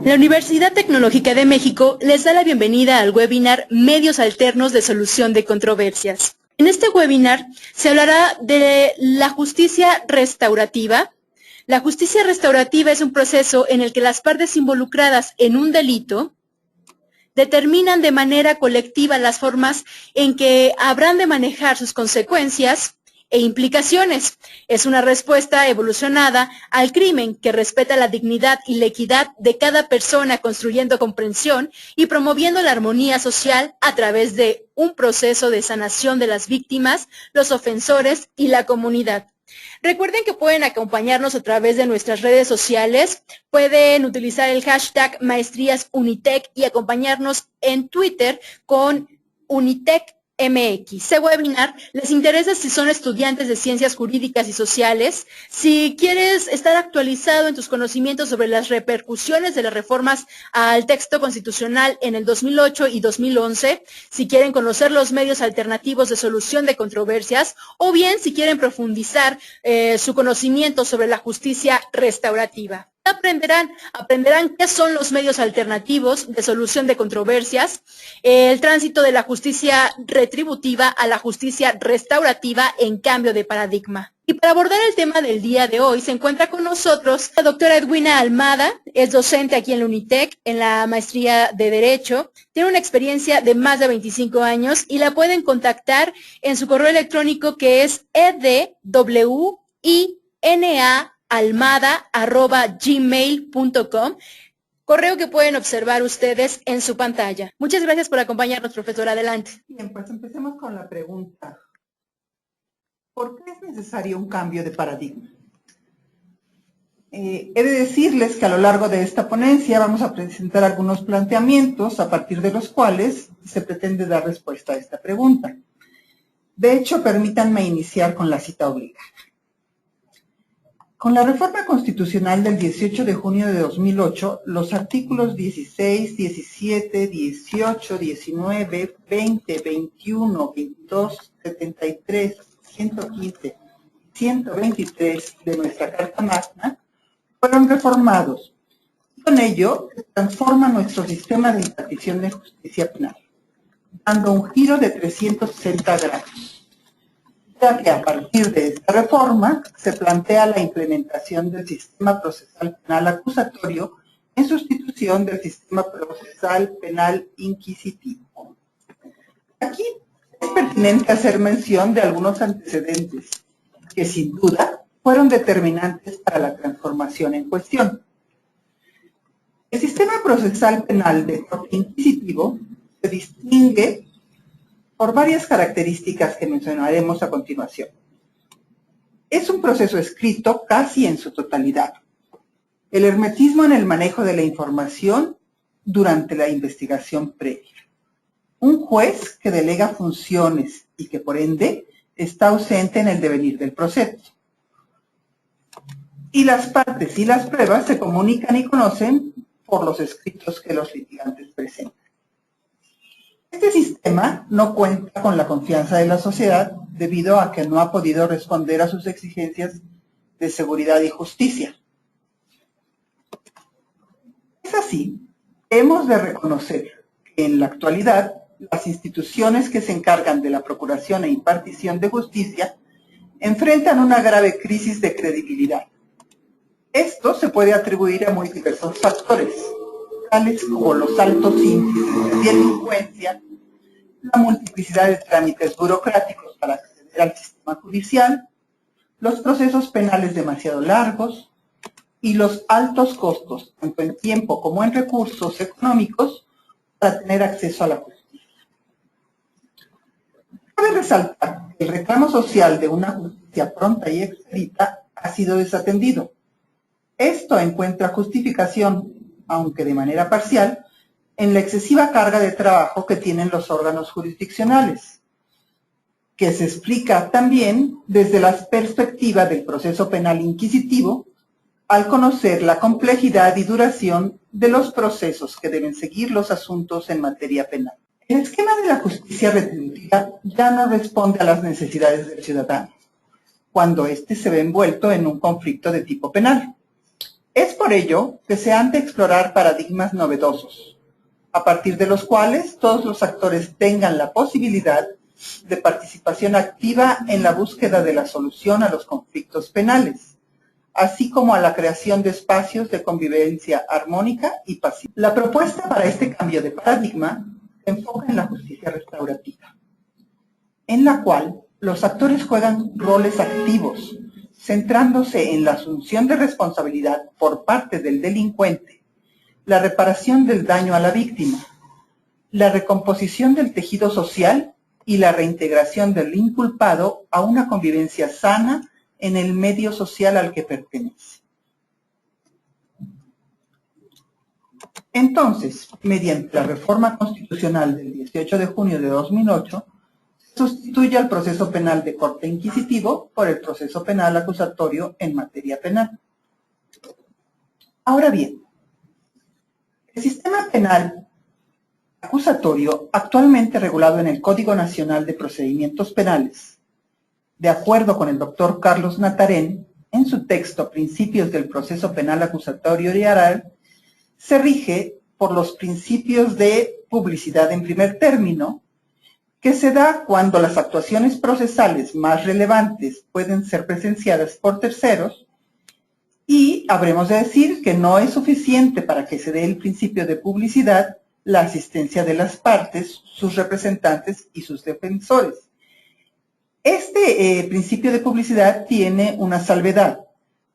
La Universidad Tecnológica de México les da la bienvenida al webinar Medios Alternos de Solución de Controversias. En este webinar se hablará de la justicia restaurativa. La justicia restaurativa es un proceso en el que las partes involucradas en un delito determinan de manera colectiva las formas en que habrán de manejar sus consecuencias e implicaciones. Es una respuesta evolucionada al crimen que respeta la dignidad y la equidad de cada persona, construyendo comprensión y promoviendo la armonía social a través de un proceso de sanación de las víctimas, los ofensores y la comunidad. Recuerden que pueden acompañarnos a través de nuestras redes sociales, pueden utilizar el hashtag MaestríasUnitec y acompañarnos en Twitter con UnitecMX. Este webinar les interesa si son estudiantes de ciencias jurídicas y sociales, si quieres estar actualizado en tus conocimientos sobre las repercusiones de las reformas al texto constitucional en el 2008 y 2011, si quieren conocer los medios alternativos de solución de controversias, o bien si quieren profundizar su conocimiento sobre la justicia restaurativa. Aprenderán qué son los medios alternativos de solución de controversias, el tránsito de la justicia retributiva a la justicia restaurativa en cambio de paradigma. Y para abordar el tema del día de hoy se encuentra con nosotros la doctora Edwina Almada, es docente aquí en la Unitec, en la maestría de Derecho, tiene una experiencia de más de 25 años y la pueden contactar en su correo electrónico que es edwinaalmada@gmail.com, correo que pueden observar ustedes en su pantalla. Muchas gracias por acompañarnos, profesora. Adelante. Bien, pues empecemos con la pregunta. ¿Por qué es necesario un cambio de paradigma? He de decirles que a lo largo de esta ponencia vamos a presentar algunos planteamientos a partir de los cuales se pretende dar respuesta a esta pregunta. De hecho, permítanme iniciar con la cita obligada. Con la reforma constitucional del 18 de junio de 2008, los artículos 16, 17, 18, 19, 20, 21, 22, 73, 115 y 123 de nuestra Carta Magna fueron reformados. Con ello, se transforma nuestro sistema de impartición de justicia penal, dando un giro de 360 grados. Ya que a partir de esta reforma se plantea la implementación del sistema procesal penal acusatorio en sustitución del sistema procesal penal inquisitivo. Aquí es pertinente hacer mención de algunos antecedentes que sin duda fueron determinantes para la transformación en cuestión. El sistema procesal penal de corte inquisitivo se distingue por varias características que mencionaremos a continuación. Es un proceso escrito casi en su totalidad. El hermetismo en el manejo de la información durante la investigación previa. Un juez que delega funciones y que por ende está ausente en el devenir del proceso. Y las partes y las pruebas se comunican y conocen por los escritos que los litigantes presentan. Este sistema no cuenta con la confianza de la sociedad debido a que no ha podido responder a sus exigencias de seguridad y justicia. Es así que hemos de reconocer que en la actualidad las instituciones que se encargan de la procuración e impartición de justicia enfrentan una grave crisis de credibilidad. Esto se puede atribuir a muy diversos factores, tales como los altos índices de delincuencia, la multiplicidad de trámites burocráticos para acceder al sistema judicial, los procesos penales demasiado largos y los altos costos, tanto en tiempo como en recursos económicos, para tener acceso a la justicia. Cabe resaltar que el reclamo social de una justicia pronta y expedita ha sido desatendido. Esto encuentra justificación, aunque de manera parcial, en la excesiva carga de trabajo que tienen los órganos jurisdiccionales, que se explica también desde la perspectiva del proceso penal inquisitivo, al conocer la complejidad y duración de los procesos que deben seguir los asuntos en materia penal. El esquema de la justicia retributiva ya no responde a las necesidades del ciudadano, cuando éste se ve envuelto en un conflicto de tipo penal. Es por ello que se han de explorar paradigmas novedosos, a partir de los cuales todos los actores tengan la posibilidad de participación activa en la búsqueda de la solución a los conflictos penales, así como a la creación de espacios de convivencia armónica y pacífica. La propuesta para este cambio de paradigma se enfoca en la justicia restaurativa, en la cual los actores juegan roles activos, centrándose en la asunción de responsabilidad por parte del delincuente, la reparación del daño a la víctima, la recomposición del tejido social y la reintegración del inculpado a una convivencia sana en el medio social al que pertenece. Entonces, mediante la reforma constitucional del 18 de junio de 2008, sustituye al proceso penal de corte inquisitivo por el proceso penal acusatorio en materia penal. Ahora bien, el sistema penal acusatorio actualmente regulado en el Código Nacional de Procedimientos Penales, de acuerdo con el doctor Carlos Natarén, en su texto Principios del Proceso Penal Acusatorio y Oral, se rige por los principios de publicidad en primer término, que se da cuando las actuaciones procesales más relevantes pueden ser presenciadas por terceros, y habremos de decir que no es suficiente para que se dé el principio de publicidad la asistencia de las partes, sus representantes y sus defensores. Este principio de publicidad tiene una salvedad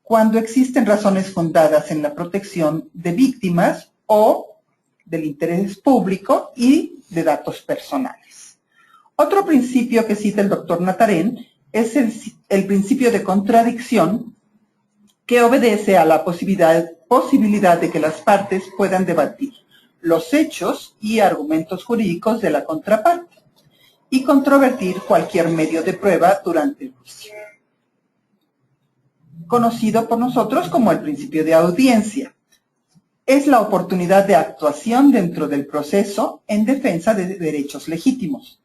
cuando existen razones fundadas en la protección de víctimas o del interés público y de datos personales. Otro principio que cita el doctor Natarén es el principio de contradicción, que obedece a la posibilidad de que las partes puedan debatir los hechos y argumentos jurídicos de la contraparte y controvertir cualquier medio de prueba durante el juicio, conocido por nosotros como el principio de audiencia. Es la oportunidad de actuación dentro del proceso en defensa de derechos legítimos.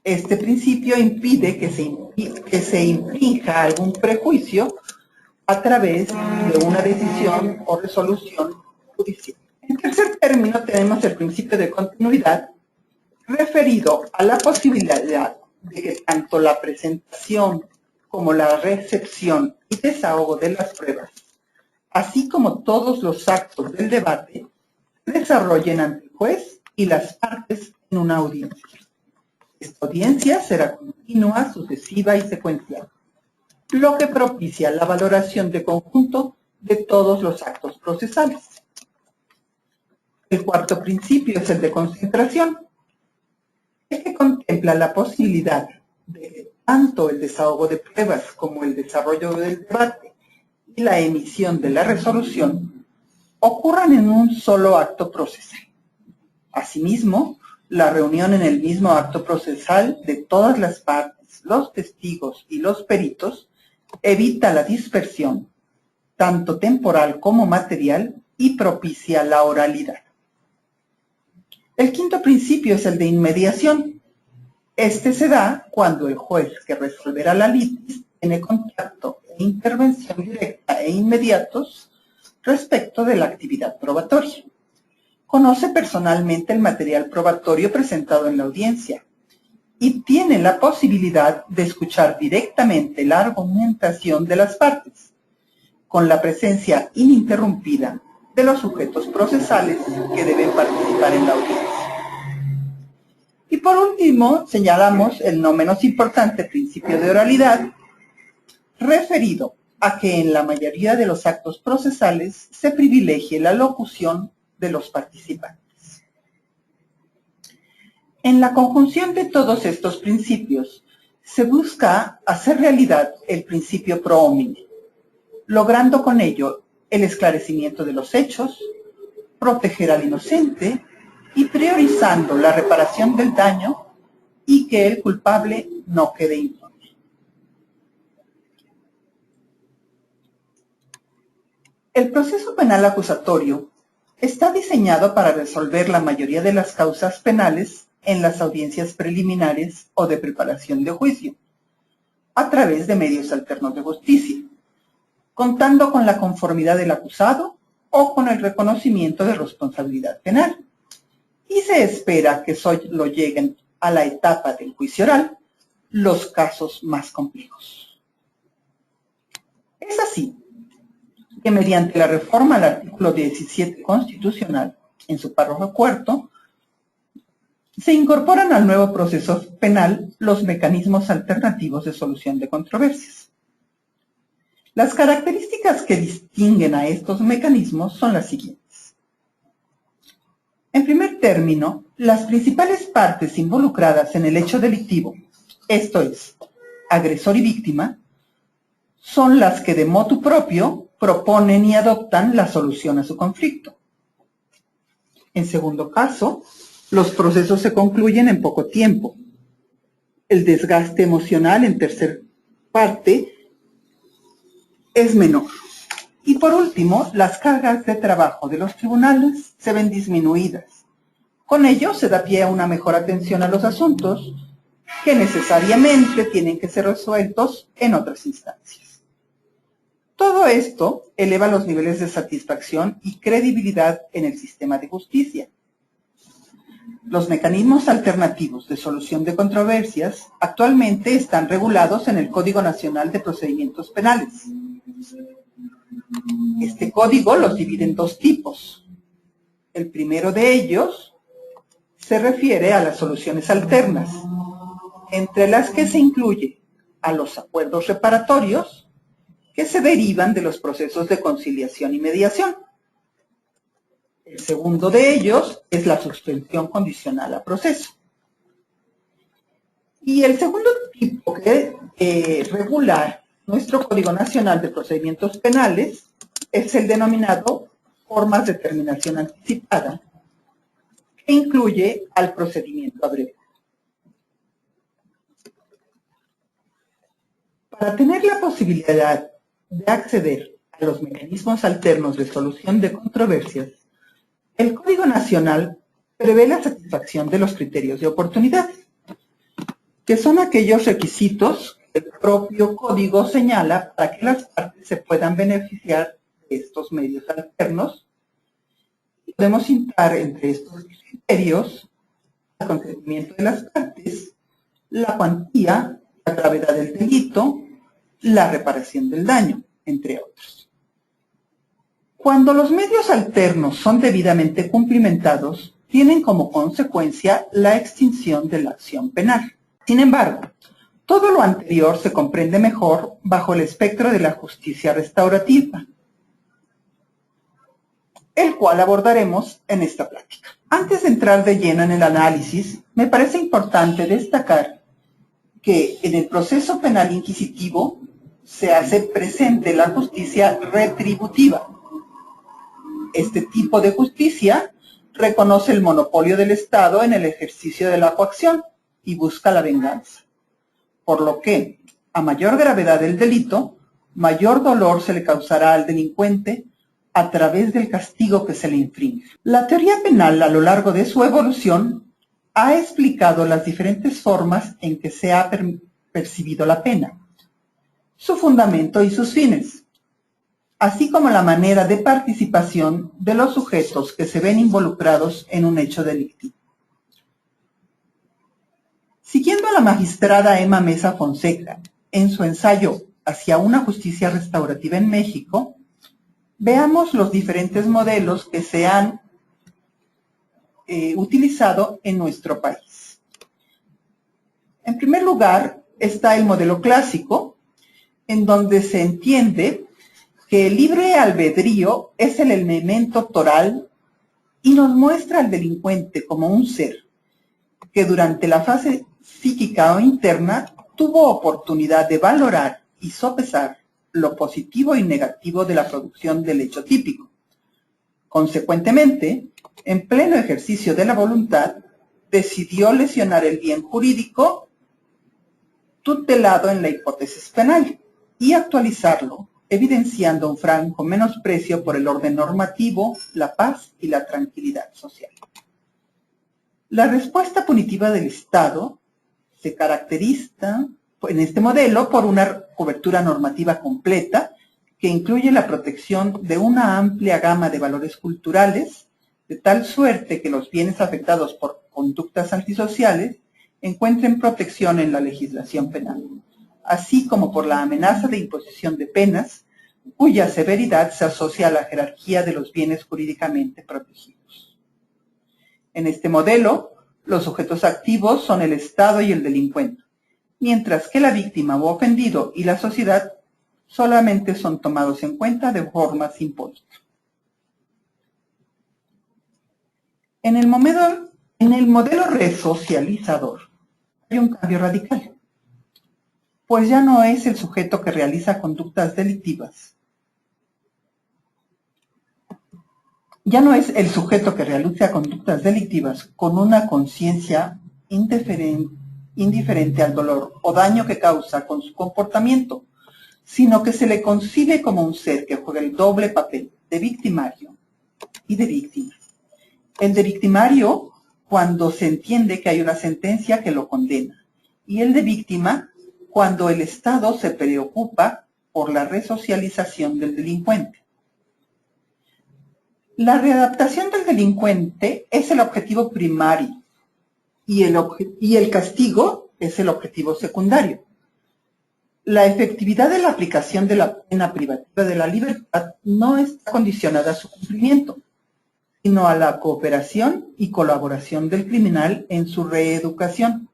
Este principio impide que se infrinja algún prejuicio a través de una decisión o resolución judicial. En tercer término tenemos el principio de continuidad, referido a la posibilidad de que tanto la presentación como la recepción y desahogo de las pruebas, así como todos los actos del debate, se desarrollen ante el juez y las partes en una audiencia. Esta audiencia será continua, sucesiva y secuencial, lo que propicia la valoración de conjunto de todos los actos procesales. El cuarto principio es el de concentración, el que contempla la posibilidad de que tanto el desahogo de pruebas como el desarrollo del debate y la emisión de la resolución ocurran en un solo acto procesal. Asimismo, la reunión en el mismo acto procesal de todas las partes, los testigos y los peritos evita la dispersión, tanto temporal como material, y propicia la oralidad. El quinto principio es el de inmediación. Este se da cuando el juez que resolverá la litis tiene contacto e intervención directa e inmediatos respecto de la actividad probatoria. Conoce personalmente el material probatorio presentado en la audiencia y tiene la posibilidad de escuchar directamente la argumentación de las partes, con la presencia ininterrumpida de los sujetos procesales que deben participar en la audiencia. Y por último, señalamos el no menos importante principio de oralidad, referido a que en la mayoría de los actos procesales se privilegie la locución de los participantes. En la conjunción de todos estos principios, se busca hacer realidad el principio pro homine, logrando con ello el esclarecimiento de los hechos, proteger al inocente y priorizando la reparación del daño y que el culpable no quede impune. El proceso penal acusatorio está diseñado para resolver la mayoría de las causas penales en las audiencias preliminares o de preparación de juicio, a través de medios alternos de justicia. contando con la conformidad del acusado o con el reconocimiento de responsabilidad penal. Y se espera que solo lleguen a la etapa del juicio oral los casos más complejos. Es así que mediante la reforma al artículo 17 constitucional, en su párrafo cuarto, se incorporan al nuevo proceso penal los mecanismos alternativos de solución de controversias. Las características que distinguen a estos mecanismos son las siguientes. En primer término, las principales partes involucradas en el hecho delictivo, esto es, agresor y víctima, son las que de motu propio proponen y adoptan la solución a su conflicto. En segundo caso, los procesos se concluyen en poco tiempo. El desgaste emocional, en tercer parte, es menor. Y por último, las cargas de trabajo de los tribunales se ven disminuidas. Con ello se da pie a una mejor atención a los asuntos que necesariamente tienen que ser resueltos en otras instancias. Todo esto eleva los niveles de satisfacción y credibilidad en el sistema de justicia. Los mecanismos alternativos de solución de controversias actualmente están regulados en el Código Nacional de Procedimientos Penales. Este código los divide en dos tipos. El primero de ellos se refiere a las soluciones alternas, entre las que se incluye a los acuerdos reparatorios que se derivan de los procesos de conciliación y mediación. El segundo de ellos es la suspensión condicional a proceso. Y el segundo tipo que regula nuestro Código Nacional de Procedimientos Penales es el denominado formas de terminación anticipada, que incluye al procedimiento abreviado. Para tener la posibilidad de acceder a los mecanismos alternos de solución de controversias, el Código Nacional prevé la satisfacción de los criterios de oportunidad, que son aquellos requisitos que el propio Código señala para que las partes se puedan beneficiar de estos medios alternos. Podemos citar entre estos criterios el consentimiento de las partes, la cuantía, la gravedad del delito, la reparación del daño, entre otros. Cuando los medios alternos son debidamente cumplimentados, tienen como consecuencia la extinción de la acción penal. Sin embargo, todo lo anterior se comprende mejor bajo el espectro de la justicia restaurativa, el cual abordaremos en esta plática. Antes de entrar de lleno en el análisis, me parece importante destacar que en el proceso penal inquisitivo se hace presente la justicia retributiva. Este tipo de justicia reconoce el monopolio del Estado en el ejercicio de la coacción y busca la venganza. Por lo que, a mayor gravedad del delito, mayor dolor se le causará al delincuente a través del castigo que se le infringe. La teoría penal, a lo largo de su evolución, ha explicado las diferentes formas en que se ha percibido la pena, su fundamento y sus fines, así como la manera de participación de los sujetos que se ven involucrados en un hecho delictivo. Siguiendo a la magistrada Emma Mesa Fonseca en su ensayo Hacia una justicia restaurativa en México, veamos los diferentes modelos que se han utilizado en nuestro país. En primer lugar está el modelo clásico, en donde se entiende que el libre albedrío es el elemento toral y nos muestra al delincuente como un ser que durante la fase psíquica o interna tuvo oportunidad de valorar y sopesar lo positivo y negativo de la producción del hecho típico. Consecuentemente, en pleno ejercicio de la voluntad, decidió lesionar el bien jurídico tutelado en la hipótesis penal y actualizarlo, evidenciando un franco menosprecio por el orden normativo, la paz y la tranquilidad social. La respuesta punitiva del Estado se caracteriza en este modelo por una cobertura normativa completa que incluye la protección de una amplia gama de valores culturales, de tal suerte que los bienes afectados por conductas antisociales encuentren protección en la legislación penal, así como por la amenaza de imposición de penas, cuya severidad se asocia a la jerarquía de los bienes jurídicamente protegidos. En este modelo, los sujetos activos son el Estado y el delincuente, mientras que la víctima o ofendido y la sociedad solamente son tomados en cuenta de forma simbólica. En el modelo resocializador hay un cambio radical, pues ya no es el sujeto que realiza conductas delictivas. Ya no es el sujeto que realiza conductas delictivas con una conciencia indiferente al dolor o daño que causa con su comportamiento, sino que se le concibe como un ser que juega el doble papel de victimario y de víctima. El de victimario cuando se entiende que hay una sentencia que lo condena, y el de víctima cuando el Estado se preocupa por la resocialización del delincuente. La readaptación del delincuente es el objetivo primario y el castigo es el objetivo secundario. La efectividad de la aplicación de la pena privativa de la libertad no está condicionada a su cumplimiento, sino a la cooperación y colaboración del criminal en su reeducación.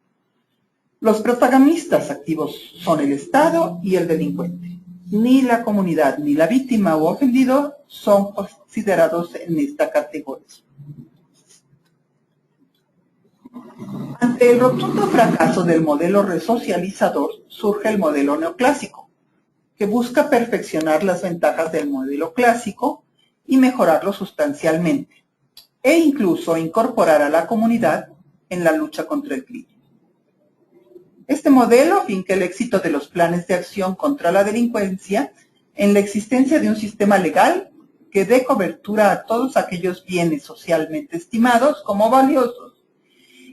Los protagonistas activos son el Estado y el delincuente. Ni la comunidad, ni la víctima o ofendido son considerados en esta categoría. Ante el rotundo fracaso del modelo resocializador, surge el modelo neoclásico, que busca perfeccionar las ventajas del modelo clásico y mejorarlo sustancialmente, e incluso incorporar a la comunidad en la lucha contra el crimen. Este modelo finca el éxito de los planes de acción contra la delincuencia en la existencia de un sistema legal que dé cobertura a todos aquellos bienes socialmente estimados como valiosos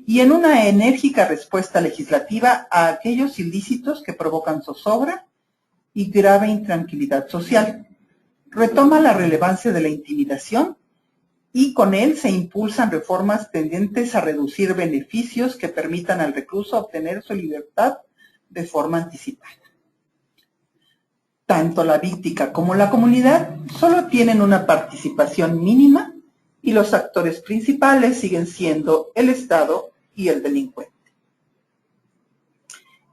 y en una enérgica respuesta legislativa a aquellos ilícitos que provocan zozobra y grave intranquilidad social. Retoma la relevancia de la intimidación y con él se impulsan reformas tendentes a reducir beneficios que permitan al recluso obtener su libertad de forma anticipada. Tanto la víctima como la comunidad solo tienen una participación mínima y los actores principales siguen siendo el Estado y el delincuente.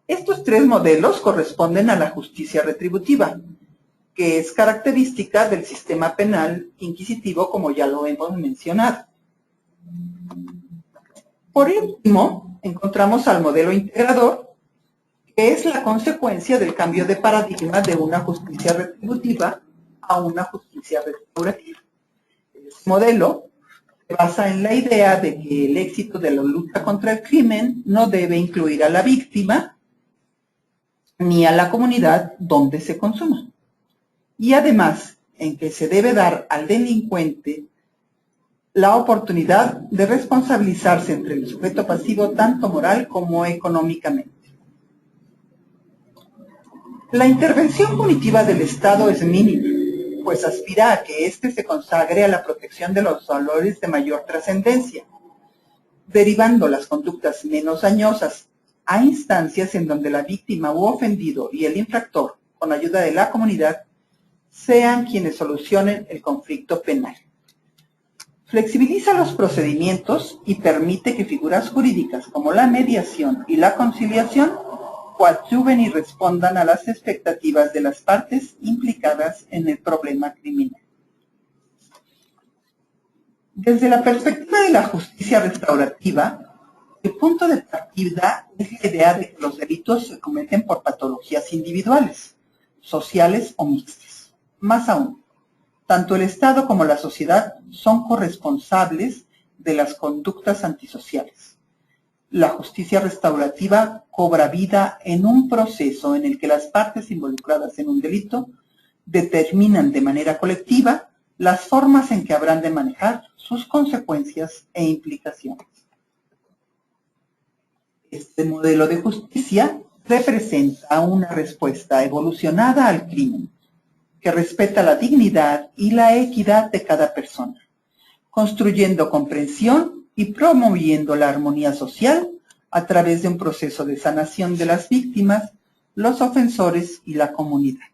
Estos tres modelos corresponden a la justicia retributiva, que es característica del sistema penal inquisitivo, como ya lo hemos mencionado. Por último, encontramos al modelo integrador, que es la consecuencia del cambio de paradigma de una justicia retributiva a una justicia restaurativa. Este modelo se basa en la idea de que el éxito de la lucha contra el crimen no debe incluir a la víctima ni a la comunidad donde se consuma. Y además, en que se debe dar al delincuente la oportunidad de responsabilizarse entre el sujeto pasivo tanto moral como económicamente. La intervención punitiva del Estado es mínima, pues aspira a que éste se consagre a la protección de los valores de mayor trascendencia, derivando las conductas menos dañosas a instancias en donde la víctima u ofendido y el infractor, con ayuda de la comunidad, sean quienes solucionen el conflicto penal. Flexibiliza los procedimientos y permite que figuras jurídicas como la mediación y la conciliación coadyuven y respondan a las expectativas de las partes implicadas en el problema criminal. Desde la perspectiva de la justicia restaurativa, el punto de partida es la idea de que los delitos se cometen por patologías individuales, sociales o mixtas. Más aún, tanto el Estado como la sociedad son corresponsables de las conductas antisociales. La justicia restaurativa cobra vida en un proceso en el que las partes involucradas en un delito determinan de manera colectiva las formas en que habrán de manejar sus consecuencias e implicaciones. Este modelo de justicia representa una respuesta evolucionada al crimen, que respeta la dignidad y la equidad de cada persona, construyendo comprensión y promoviendo la armonía social a través de un proceso de sanación de las víctimas, los ofensores y la comunidad.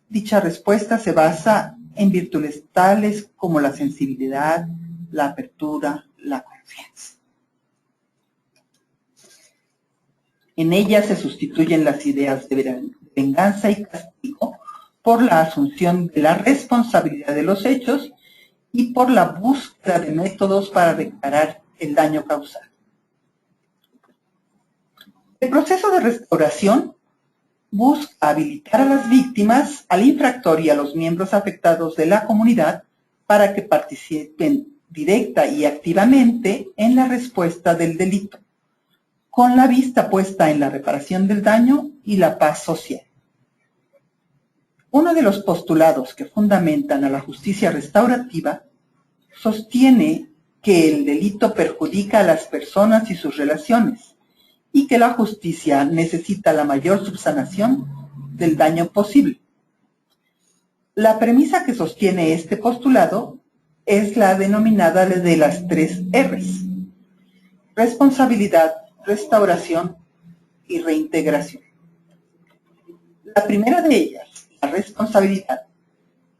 Dicha respuesta se basa en virtudes tales como la sensibilidad, la apertura, la confianza. En ella se sustituyen las ideas de venganza y castigo por la asunción de la responsabilidad de los hechos y por la búsqueda de métodos para reparar el daño causado. El proceso de restauración busca habilitar a las víctimas, al infractor y a los miembros afectados de la comunidad para que participen directa y activamente en la respuesta del delito, con la vista puesta en la reparación del daño y la paz social. Uno de los postulados que fundamentan a la justicia restaurativa sostiene que el delito perjudica a las personas y sus relaciones y que la justicia necesita la mayor subsanación del daño posible. La premisa que sostiene este postulado es la denominada de las 3 R's: responsabilidad, restauración y reintegración. La primera de ellas, la responsabilidad,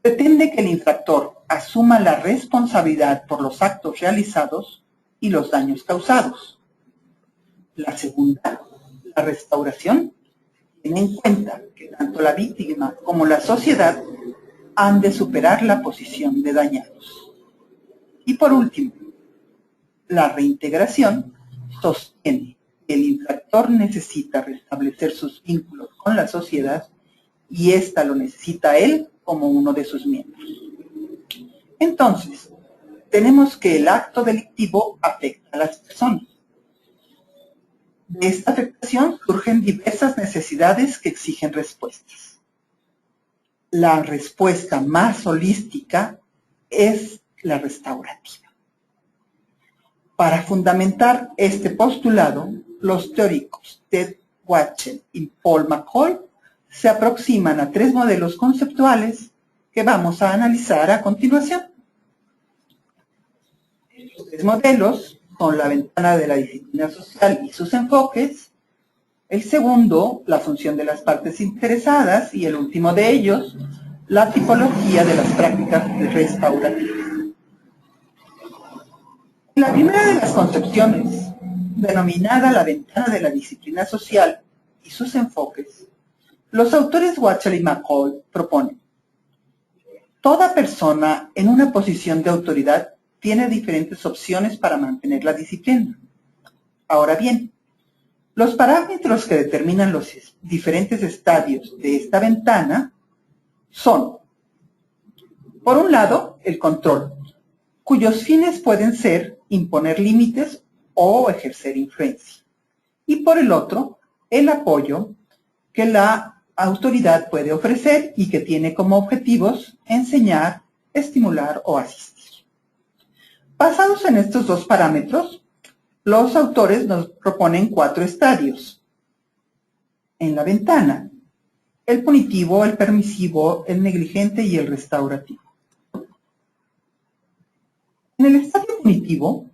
pretende que el infractor asuma la responsabilidad por los actos realizados y los daños causados. La segunda, la restauración, tiene en cuenta que tanto la víctima como la sociedad han de superar la posición de dañados. Y por último, la reintegración sostiene que el infractor necesita restablecer sus vínculos con la sociedad y ésta lo necesita a él como uno de sus miembros. Entonces, tenemos que el acto delictivo afecta a las personas. De esta afectación surgen diversas necesidades que exigen respuestas. La respuesta más holística es la restaurativa. Para fundamentar este postulado, los teóricos Ted Watchell y Paul McCall se aproximan a 3 modelos conceptuales que vamos a analizar a continuación. Los 3 modelos son la ventana de la disciplina social y sus enfoques, el segundo, la función de las partes interesadas, y el último de ellos, la tipología de las prácticas restaurativas. La primera de las concepciones, denominada la ventana de la disciplina social y sus enfoques, los autores Watchell y McCall proponen: toda persona en una posición de autoridad tiene diferentes opciones para mantener la disciplina. Ahora bien, los parámetros que determinan los diferentes estadios de esta ventana son, por un lado, el control, cuyos fines pueden ser imponer límites o ejercer influencia. Y por el otro, el apoyo que la autoridad puede ofrecer y que tiene como objetivos enseñar, estimular o asistir. Basados en estos 2 parámetros, los autores nos proponen 4 estadios en la ventana: el punitivo, el permisivo, el negligente y el restaurativo. En el estadio punitivo,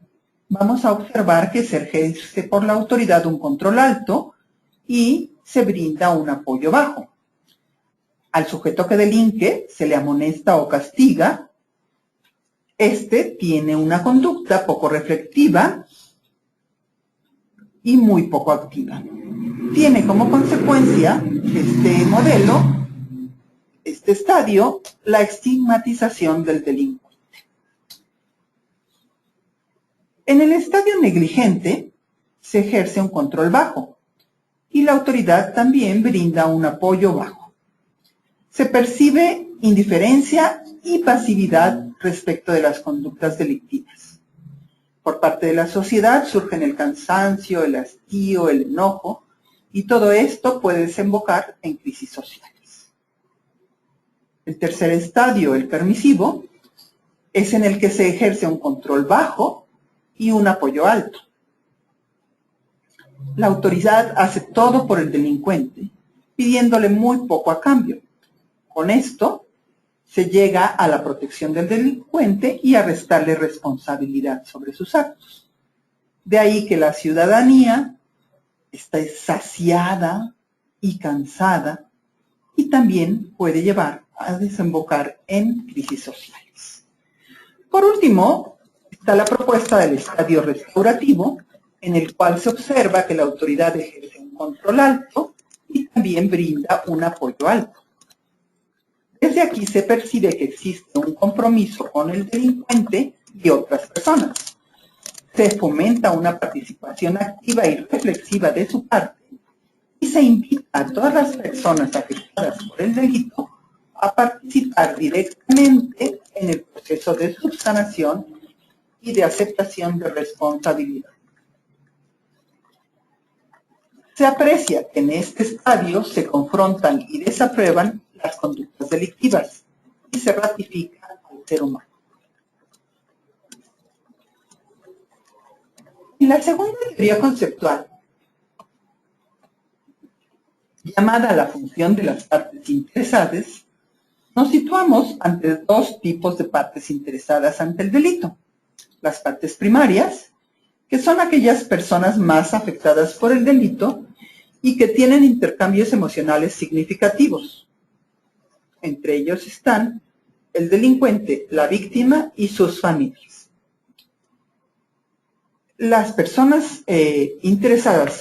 vamos a observar que se ejerce por la autoridad un control alto y se brinda un apoyo bajo. Al sujeto que delinque se le amonesta o castiga. Este tiene una conducta poco reflexiva y muy poco activa. Tiene como consecuencia este modelo, este estadio, la estigmatización del delincuente. En el estadio negligente se ejerce un control bajo y la autoridad también brinda un apoyo bajo. Se percibe indiferencia y pasividad respecto de las conductas delictivas. Por parte de la sociedad surgen el cansancio, el hastío, el enojo, y todo esto puede desembocar en crisis sociales. El tercer estadio, el permisivo, es en el que se ejerce un control bajo y un apoyo alto. La autoridad hace todo por el delincuente, pidiéndole muy poco a cambio, Con esto se llega a la protección del delincuente y a restarle responsabilidad sobre sus actos. De ahí que la ciudadanía está saciada y cansada y también puede llevar a desembocar en crisis sociales. Por último, está la propuesta del estadio restaurativo, en el cual se observa que la autoridad ejerce un control alto y también brinda un apoyo alto. Desde aquí se percibe que existe un compromiso con el delincuente y otras personas. Se fomenta una participación activa y reflexiva de su parte y se invita a todas las personas afectadas por el delito a participar directamente en el proceso de subsanación y de aceptación de responsabilidad. Se aprecia que en este estadio se confrontan y desaprueban las conductas delictivas y se ratifica al ser humano. En la segunda teoría conceptual, llamada la función de las partes interesadas, nos situamos ante dos tipos de partes interesadas ante el delito. Las partes primarias, que son aquellas personas más afectadas por el delito y que tienen intercambios emocionales significativos. Entre ellos están el delincuente, la víctima y sus familias. Las personas interesadas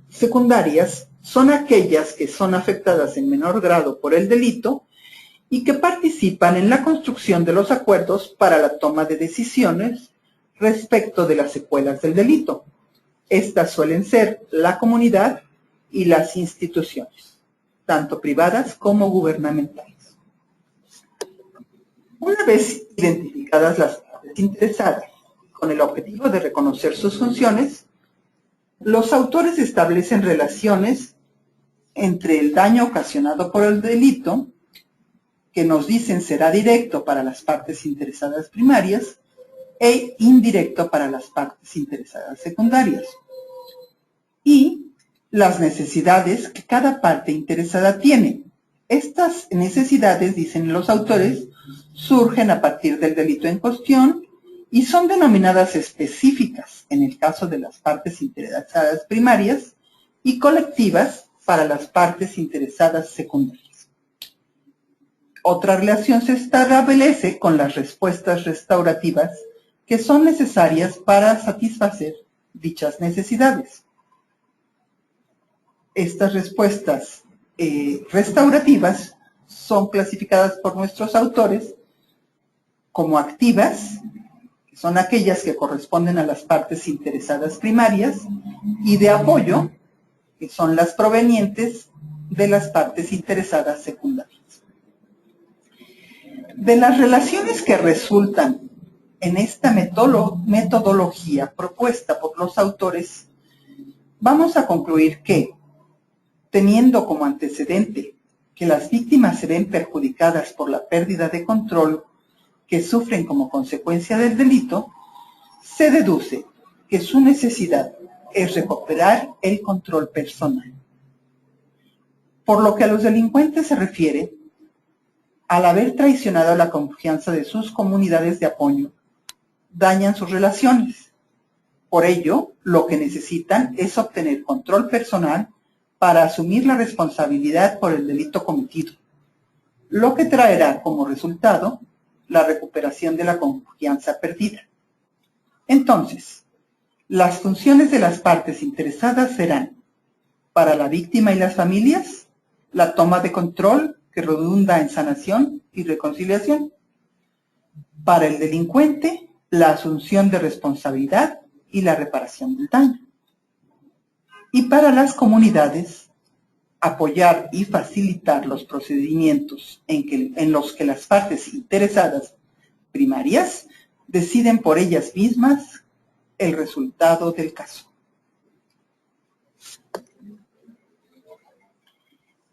secundarias son aquellas que son afectadas en menor grado por el delito y que participan en la construcción de los acuerdos para la toma de decisiones respecto de las secuelas del delito. Estas suelen ser la comunidad y las instituciones, tanto privadas como gubernamentales. Una vez identificadas las partes interesadas, con el objetivo de reconocer sus funciones, los autores establecen relaciones entre el daño ocasionado por el delito, que nos dicen será directo para las partes interesadas primarias, e indirecto para las partes interesadas secundarias, y las necesidades que cada parte interesada tiene. Estas necesidades, dicen los autores, surgen a partir del delito en cuestión y son denominadas específicas en el caso de las partes interesadas primarias y colectivas para las partes interesadas secundarias. Otra relación se establece con las respuestas restaurativas que son necesarias para satisfacer dichas necesidades. Estas respuestas restaurativas son clasificadas por nuestros autores como activas, que son aquellas que corresponden a las partes interesadas primarias, y de apoyo, que son las provenientes de las partes interesadas secundarias. De las relaciones que resultan en esta metodología propuesta por los autores, vamos a concluir que, teniendo como antecedente que las víctimas se ven perjudicadas por la pérdida de control que sufren como consecuencia del delito, se deduce que su necesidad es recuperar el control personal. Por lo que a los delincuentes se refiere, al haber traicionado la confianza de sus comunidades de apoyo, dañan sus relaciones. Por ello, lo que necesitan es obtener control personal para asumir la responsabilidad por el delito cometido, lo que traerá como resultado la recuperación de la confianza perdida. Entonces, las funciones de las partes interesadas serán, para la víctima y las familias, la toma de control que redunda en sanación y reconciliación. Para el delincuente, la asunción de responsabilidad y la reparación del daño. Y para las comunidades, apoyar y facilitar los procedimientos en los que las partes interesadas primarias deciden por ellas mismas el resultado del caso.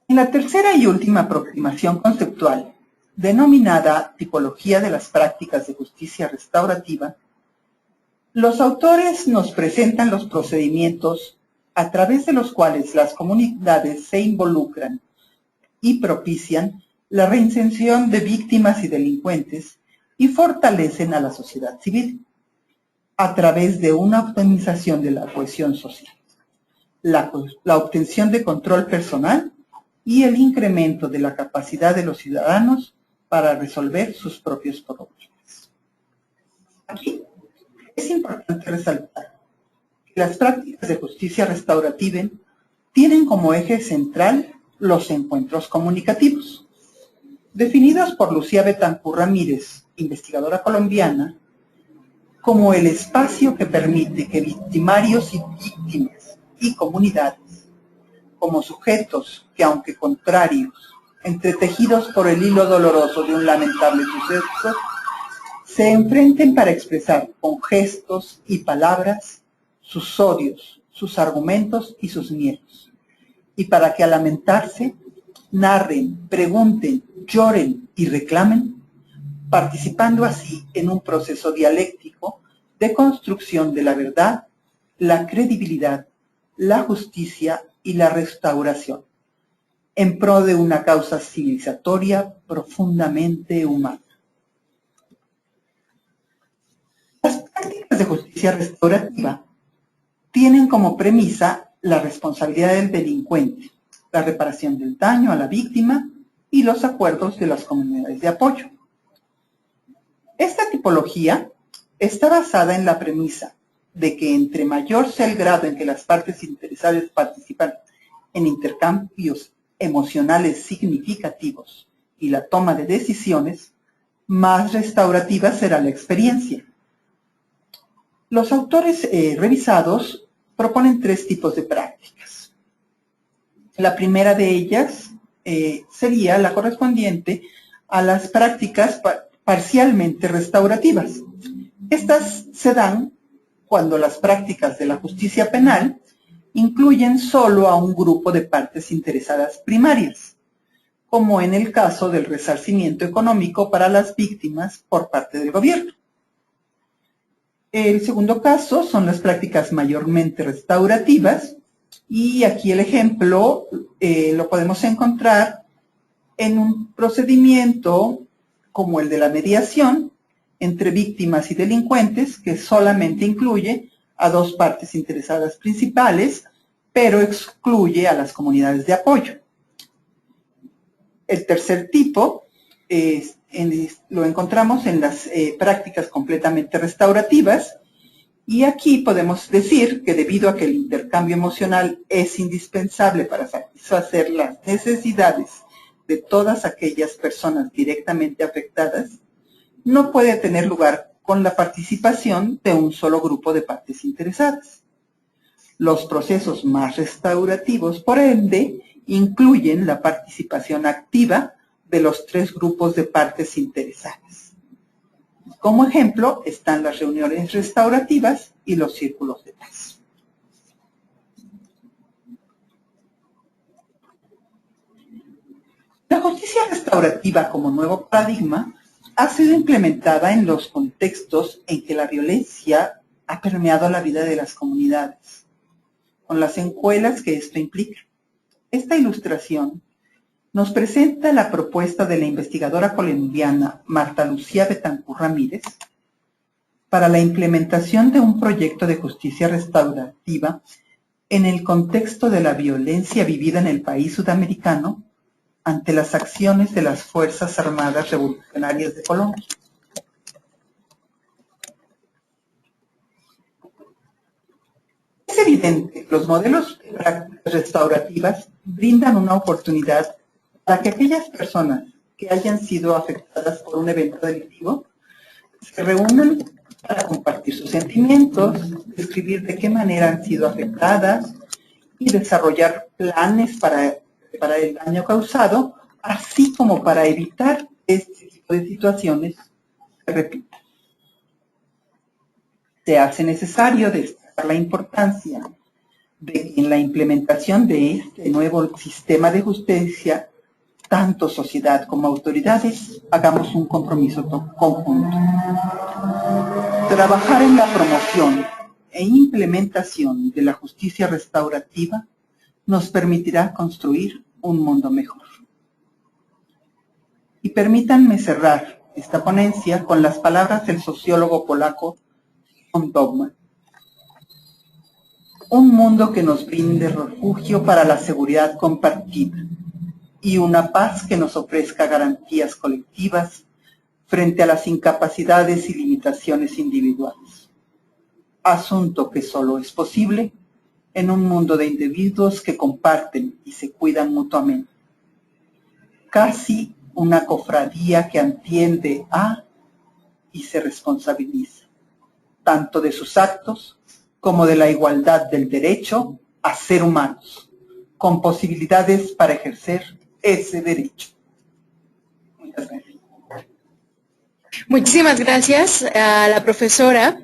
En la tercera y última aproximación conceptual, denominada tipología de las prácticas de justicia restaurativa, los autores nos presentan los procedimientos a través de los cuales las comunidades se involucran y propician la reinserción de víctimas y delincuentes y fortalecen a la sociedad civil a través de una optimización de la cohesión social, la obtención de control personal y el incremento de la capacidad de los ciudadanos para resolver sus propios problemas. Aquí es importante resaltar que las prácticas de justicia restaurativa tienen como eje central los encuentros comunicativos, definidos por Lucía Betancur Ramírez, investigadora colombiana, como el espacio que permite que victimarios y víctimas y comunidades, como sujetos que, aunque contrarios, entretejidos por el hilo doloroso de un lamentable suceso, se enfrenten para expresar con gestos y palabras sus odios, sus argumentos y sus miedos, y para que al lamentarse, narren, pregunten, lloren y reclamen, participando así en un proceso dialéctico de construcción de la verdad, la credibilidad, la justicia y la restauración, en pro de una causa civilizatoria profundamente humana. Las prácticas de justicia restaurativa tienen como premisa la responsabilidad del delincuente, la reparación del daño a la víctima y los acuerdos de las comunidades de apoyo. Esta tipología está basada en la premisa de que entre mayor sea el grado en que las partes interesadas participan en intercambios emocionales significativos y la toma de decisiones, más restaurativa será la experiencia. Los autores revisados proponen 3 tipos de prácticas. La primera de ellas sería la correspondiente a las prácticas parcialmente restaurativas. Estas se dan cuando las prácticas de la justicia penal incluyen solo a un grupo de partes interesadas primarias, como en el caso del resarcimiento económico para las víctimas por parte del gobierno. El segundo caso son las prácticas mayormente restaurativas, y aquí el ejemplo lo podemos encontrar en un procedimiento como el de la mediación entre víctimas y delincuentes, que solamente incluye a 2 partes interesadas principales, pero excluye a las comunidades de apoyo. El tercer tipo lo encontramos en las prácticas completamente restaurativas, y aquí podemos decir que debido a que el intercambio emocional es indispensable para satisfacer las necesidades de todas aquellas personas directamente afectadas, no puede tener lugar con la participación de un solo grupo de partes interesadas. Los procesos más restaurativos, por ende, incluyen la participación activa de los 3 grupos de partes interesadas. Como ejemplo están las reuniones restaurativas y los círculos de paz. La justicia restaurativa como nuevo paradigma ha sido implementada en los contextos en que la violencia ha permeado la vida de las comunidades, con las secuelas que esto implica. Esta ilustración nos presenta la propuesta de la investigadora colombiana Marta Lucía Betancur Ramírez para la implementación de un proyecto de justicia restaurativa en el contexto de la violencia vivida en el país sudamericano ante las acciones de las Fuerzas Armadas Revolucionarias de Colombia. Es evidente que los modelos de prácticas restaurativas brindan una oportunidad para que aquellas personas que hayan sido afectadas por un evento delictivo se reúnan para compartir sus sentimientos, describir de qué manera han sido afectadas y desarrollar planes para el daño causado, así como para evitar este tipo de situaciones se repitan. Se hace necesario destacar la importancia de que en la implementación de este nuevo sistema de justicia, tanto sociedad como autoridades hagamos un compromiso conjunto. Trabajar en la promoción e implementación de la justicia restaurativa nos permitirá construir un mundo mejor. Y permítanme cerrar esta ponencia con las palabras del sociólogo polaco von Dogman. Un mundo que nos brinde refugio para la seguridad compartida y una paz que nos ofrezca garantías colectivas frente a las incapacidades y limitaciones individuales. Asunto que solo es posible en un mundo de individuos que comparten y se cuidan mutuamente. Casi una cofradía que atiende a y se responsabiliza, tanto de sus actos como de la igualdad del derecho a ser humanos, con posibilidades para ejercer ese derecho. Muchas gracias. Muchísimas gracias a la profesora.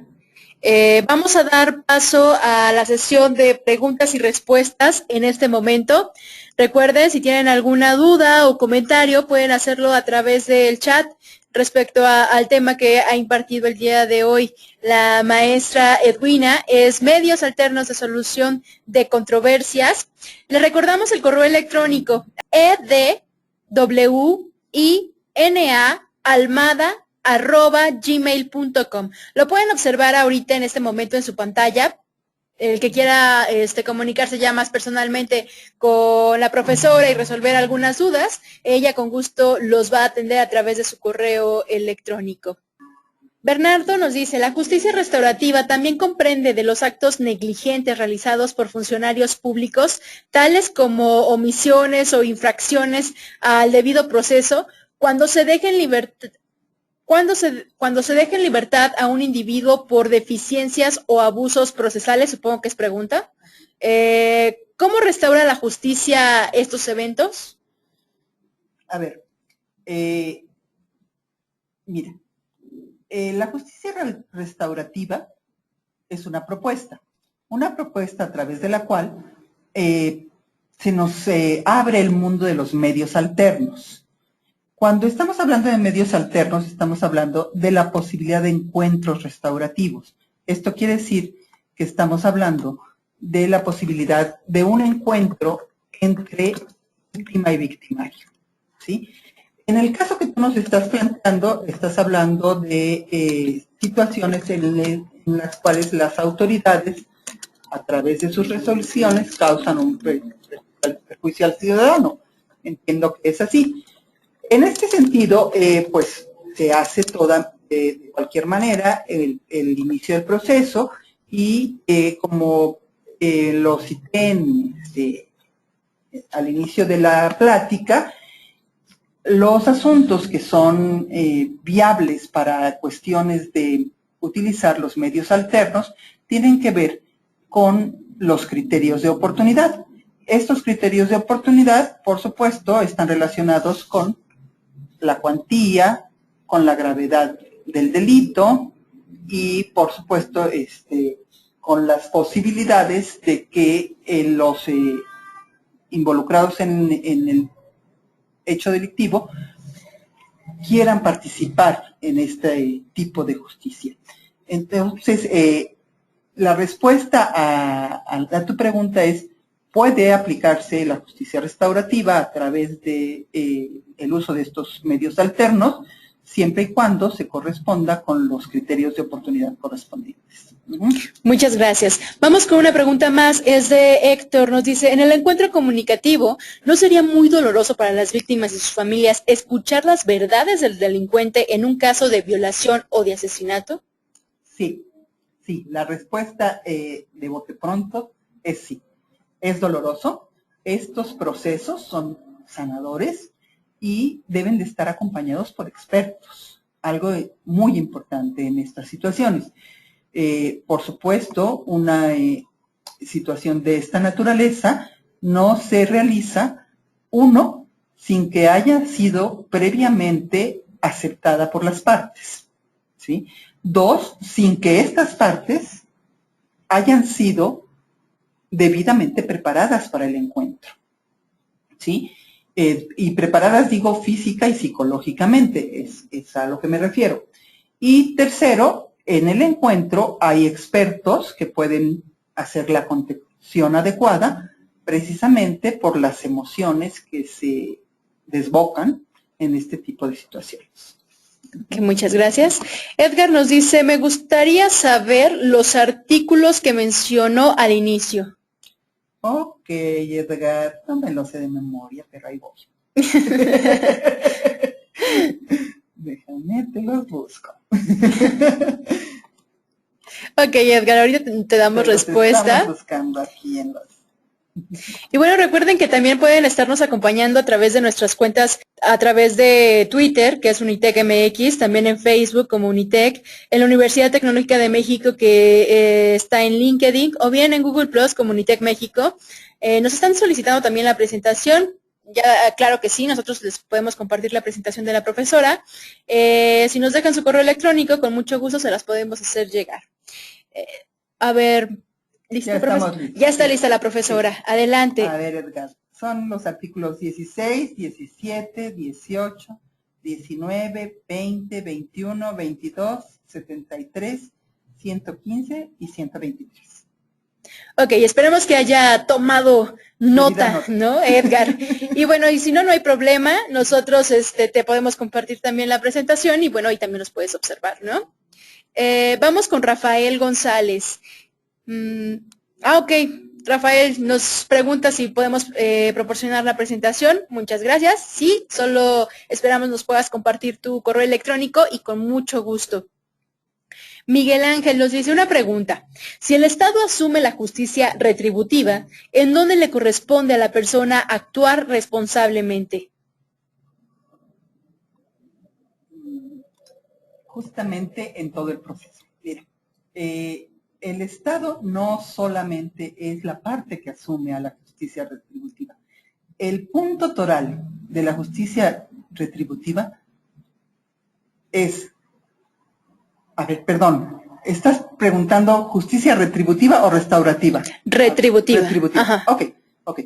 Vamos a dar paso a la sesión de preguntas y respuestas en este momento. Recuerden, si tienen alguna duda o comentario, pueden hacerlo a través del chat respecto al tema que ha impartido el día de hoy la maestra Edwina, es medios alternos de solución de controversias. Les recordamos el correo electrónico edwina@gmail.com. Lo pueden observar ahorita en este momento en su pantalla. El que quiera comunicarse ya más personalmente con la profesora y resolver algunas dudas, ella con gusto los va a atender a través de su correo electrónico. Bernardo nos dice, la justicia restaurativa también comprende de los actos negligentes realizados por funcionarios públicos, tales como omisiones o infracciones al debido proceso, cuando se deja en libertad a un individuo por deficiencias o abusos procesales, supongo que es pregunta. ¿Cómo restaura la justicia estos eventos? A ver, mira, la justicia restaurativa es una propuesta a través de la cual se nos abre el mundo de los medios alternos. Cuando estamos hablando de medios alternos, estamos hablando de la posibilidad de encuentros restaurativos. Esto quiere decir que estamos hablando de la posibilidad de un encuentro entre víctima y victimario, ¿sí? En el caso que tú nos estás planteando, estás hablando de situaciones en las cuales las autoridades, a través de sus resoluciones, causan un perjuicio al ciudadano. Entiendo que es así. En este sentido, pues se hace de cualquier manera el inicio del proceso y como lo cité al inicio de la plática, los asuntos que son viables para cuestiones de utilizar los medios alternos tienen que ver con los criterios de oportunidad. Estos criterios de oportunidad, por supuesto, están relacionados con la cuantía, con la gravedad del delito y, por supuesto, con las posibilidades de que los involucrados en el hecho delictivo quieran participar en este tipo de justicia. Entonces, la respuesta a tu pregunta es: puede aplicarse la justicia restaurativa a través de el uso de estos medios alternos, siempre y cuando se corresponda con los criterios de oportunidad correspondientes. Muchas gracias. Vamos con una pregunta más, es de Héctor, nos dice, en el encuentro comunicativo, ¿no sería muy doloroso para las víctimas y sus familias escuchar las verdades del delincuente en un caso de violación o de asesinato? Sí, la respuesta de bote pronto es sí. Es doloroso. Estos procesos son sanadores y deben de estar acompañados por expertos, algo muy importante en estas situaciones. Por supuesto, una situación de esta naturaleza no se realiza, uno, sin que haya sido previamente aceptada por las partes, ¿sí? Dos, sin que estas partes hayan sido debidamente preparadas para el encuentro, ¿sí? Y preparadas, digo, física y psicológicamente, es a lo que me refiero. Y tercero, en el encuentro hay expertos que pueden hacer la contención adecuada precisamente por las emociones que se desbocan en este tipo de situaciones. Okay, muchas gracias. Edgar nos dice, me gustaría saber los artículos que mencionó al inicio. Ok, Edgar, no me lo sé de memoria, pero ahí voy. Déjame, te los busco. Ok, Edgar, ahorita te damos respuesta. Estamos buscando aquí en los... Y bueno, recuerden que también pueden estarnos acompañando a través de nuestras cuentas, a través de Twitter, que es Unitec MX, también en Facebook como Unitec, en la Universidad Tecnológica de México, que está en LinkedIn, o bien en Google Plus como Unitec México. Nos están solicitando también la presentación. Ya, claro que sí, nosotros les podemos compartir la presentación de la profesora. Si nos dejan su correo electrónico, con mucho gusto se las podemos hacer llegar. A ver... ¿Listo, ya está lista la profesora. Sí. Adelante. A ver, Edgar. Son los artículos 16, 17, 18, 19, 20, 21, 22, 73, 115 y 123. Ok, esperemos que haya tomado nota, ¿no, Edgar? Y bueno, y si no, no hay problema. Nosotros te podemos compartir también la presentación y bueno, y también nos puedes observar, ¿no? Vamos con Rafael González. Ok, Rafael nos pregunta si podemos proporcionar la presentación. Muchas gracias. Sí, solo esperamos nos puedas compartir tu correo electrónico y con mucho gusto. Miguel Ángel nos dice una pregunta. Si el Estado asume la justicia retributiva, ¿en dónde le corresponde a la persona actuar responsablemente? Justamente en todo el proceso. Mira, el Estado no solamente es la parte que asume a la justicia retributiva. El punto toral de la justicia retributiva es... A ver, perdón, ¿estás preguntando justicia retributiva o restaurativa? Retributiva. Retributiva. Ajá. Ok.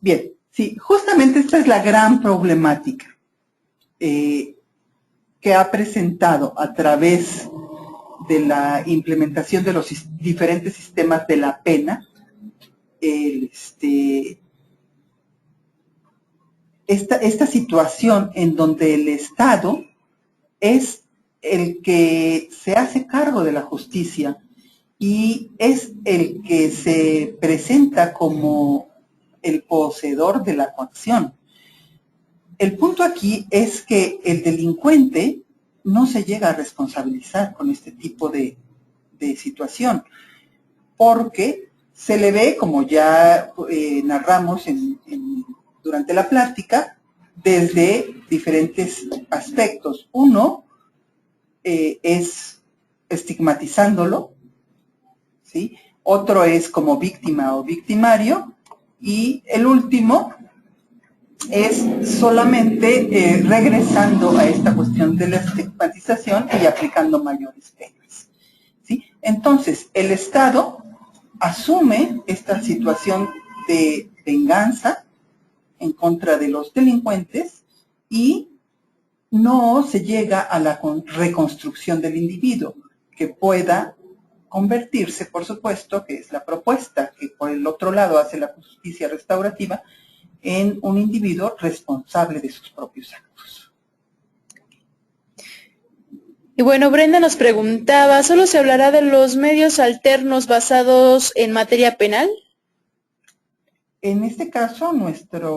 Bien, sí, justamente esta es la gran problemática que ha presentado a través de la implementación de los diferentes sistemas de la pena, esta situación en donde el Estado es el que se hace cargo de la justicia y es el que se presenta como el poseedor de la coacción. El punto aquí es que el delincuente no se llega a responsabilizar con este tipo de situación, porque se le ve, como ya narramos durante la plática, desde diferentes aspectos. Uno es estigmatizándolo, ¿sí? Otro es como víctima o victimario, y el último es solamente regresando a esta cuestión de la estigmatización y aplicando mayores penas, ¿sí? Entonces, el Estado asume esta situación de venganza en contra de los delincuentes y no se llega a la reconstrucción del individuo, que pueda convertirse, por supuesto, que es la propuesta que por el otro lado hace la justicia restaurativa, en un individuo responsable de sus propios actos. Y bueno, Brenda nos preguntaba, ¿solo se hablará de los medios alternos basados en materia penal? En este caso, nuestra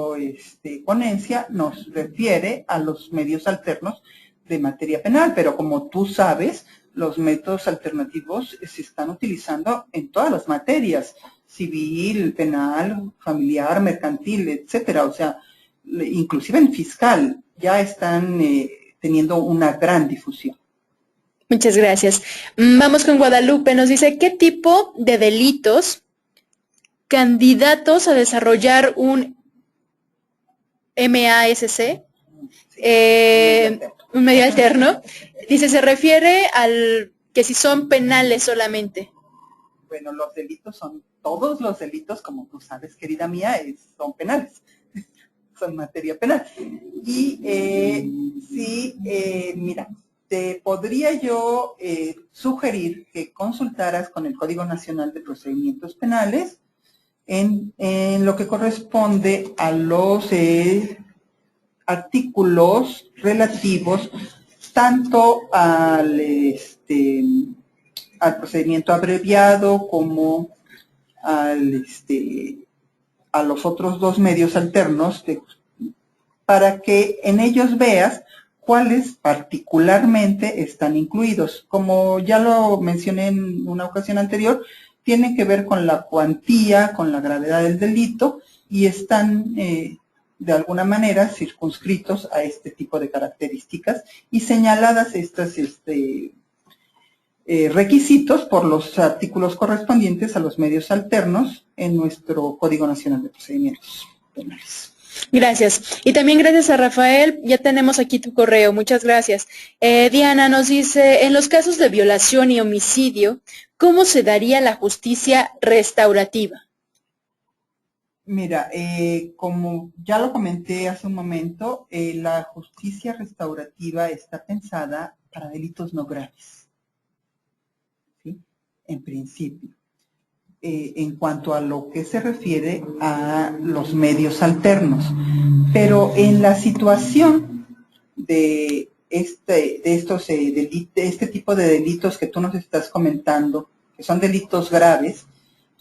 ponencia nos refiere a los medios alternos de materia penal, pero como tú sabes, los métodos alternativos se están utilizando en todas las materias, civil, penal, familiar, mercantil, etcétera. O sea, inclusive en fiscal ya están teniendo una gran difusión. Muchas gracias. Vamos con Guadalupe. Nos dice, ¿qué tipo de delitos candidatos a desarrollar un MASC, un medio alterno? Dice, se refiere al que si son penales solamente. Bueno, los delitos son, todos los delitos, como tú sabes, querida mía, son penales, son materia penal. Y mira, te podría yo sugerir que consultaras con el Código Nacional de Procedimientos Penales en lo que corresponde a artículos relativos tanto al procedimiento abreviado como a los otros dos medios alternos, para que en ellos veas cuáles particularmente están incluidos. Como ya lo mencioné en una ocasión anterior, tienen que ver con la cuantía, con la gravedad del delito y están de alguna manera circunscritos a este tipo de características y señaladas estos requisitos por los artículos correspondientes a los medios alternos en nuestro Código Nacional de Procedimientos Penales. Gracias. Y también gracias a Rafael, ya tenemos aquí tu correo, muchas gracias. Diana nos dice, en los casos de violación y homicidio, ¿cómo se daría la justicia restaurativa? Mira, como ya lo comenté hace un momento, la justicia restaurativa está pensada para delitos no graves, ¿sí? En principio. En cuanto a lo que se refiere a los medios alternos. Pero en la situación de este tipo de delitos que tú nos estás comentando, que son delitos graves,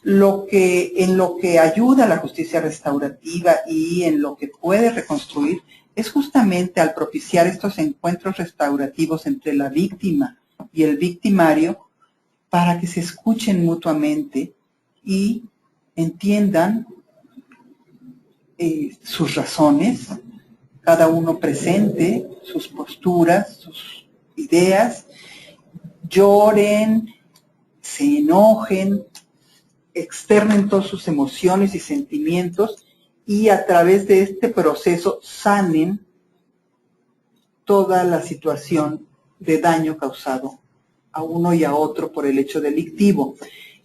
en lo que ayuda a la justicia restaurativa y en lo que puede reconstruir es justamente al propiciar estos encuentros restaurativos entre la víctima y el victimario para que se escuchen mutuamente y entiendan sus razones, cada uno presente sus posturas, sus ideas, lloren, se enojen, externen todas sus emociones y sentimientos y a través de este proceso sanen toda la situación de daño causado a uno y a otro por el hecho delictivo.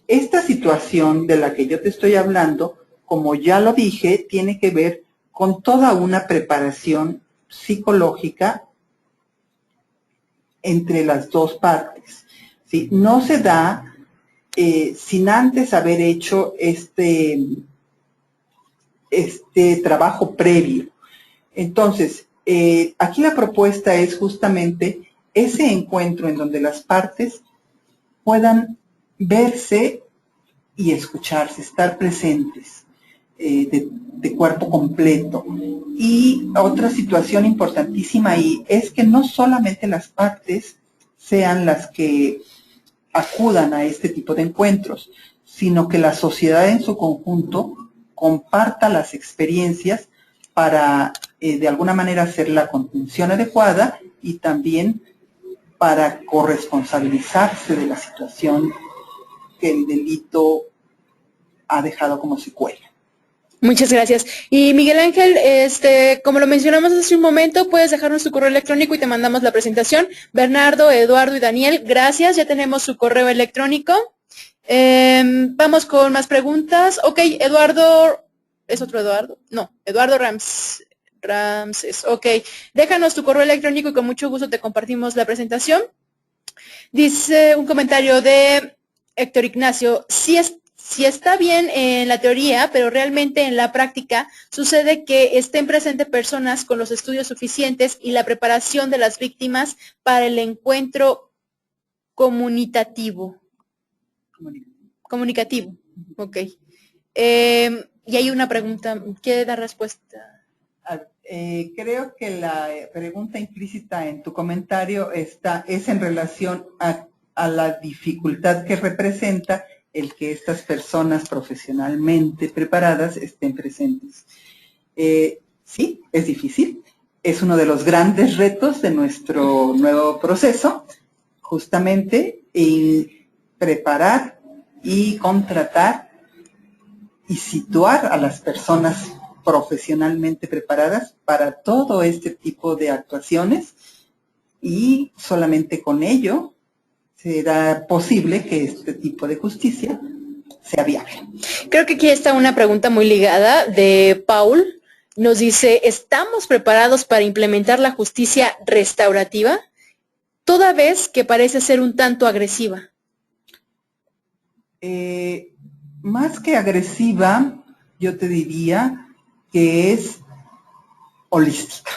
Esta situación de la que yo te estoy hablando, como ya lo dije, tiene que ver con toda una preparación psicológica entre las dos partes, ¿sí? No se da sin antes haber hecho este trabajo previo. Entonces, aquí la propuesta es justamente ese encuentro en donde las partes puedan verse y escucharse, estar presentes de cuerpo completo. Y otra situación importantísima ahí es que no solamente las partes sean las que acudan a este tipo de encuentros, sino que la sociedad en su conjunto comparta las experiencias para de alguna manera hacer la contención adecuada y también para corresponsabilizarse de la situación que el delito ha dejado como secuela. Muchas gracias. Y Miguel Ángel, como lo mencionamos hace un momento, puedes dejarnos tu correo electrónico y te mandamos la presentación. Bernardo, Eduardo y Daniel, gracias, ya tenemos su correo electrónico. Vamos con más preguntas. Ok, Eduardo, ¿es otro Eduardo? No, Eduardo Ramses, ok. Déjanos tu correo electrónico y con mucho gusto te compartimos la presentación. Dice un comentario de Héctor Ignacio, si está bien en la teoría, pero realmente en la práctica sucede que estén presentes personas con los estudios suficientes y la preparación de las víctimas para el encuentro comunicativo. Ok. Y hay una pregunta, ¿quiere dar respuesta? Creo que la pregunta implícita en tu comentario es en relación a la dificultad que representa el que estas personas profesionalmente preparadas estén presentes. Sí, es difícil. Es uno de los grandes retos de nuestro nuevo proceso, justamente preparar y contratar y situar a las personas profesionalmente preparadas para todo este tipo de actuaciones y solamente con ello será posible que este tipo de justicia sea viable. Creo que aquí está una pregunta muy ligada de Paul. Nos dice, ¿estamos preparados para implementar la justicia restaurativa? Toda vez que parece ser un tanto agresiva. Más que agresiva, yo te diría que es holística.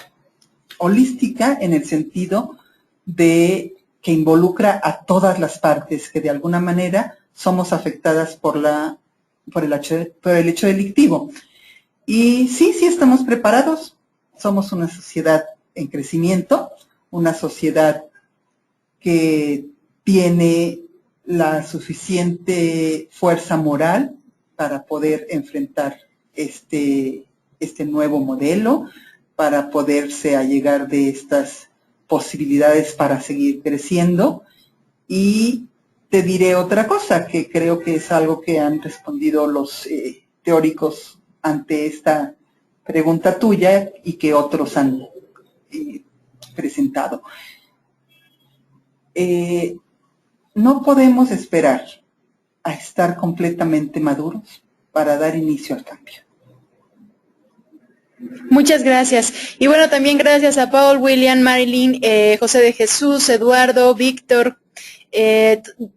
holística en el sentido de que involucra a todas las partes que de alguna manera somos afectadas por el hecho delictivo. Y sí estamos preparados. Somos una sociedad en crecimiento, una sociedad que tiene la suficiente fuerza moral para poder enfrentar este nuevo modelo, para poderse allegar de estas posibilidades para seguir creciendo. Y te diré otra cosa, que creo que es algo que han respondido los teóricos ante esta pregunta tuya y que otros han presentado. No podemos esperar a estar completamente maduros para dar inicio al cambio. Muchas gracias. Y bueno, también gracias a Paul, William, Marilyn, José de Jesús, Eduardo, Víctor.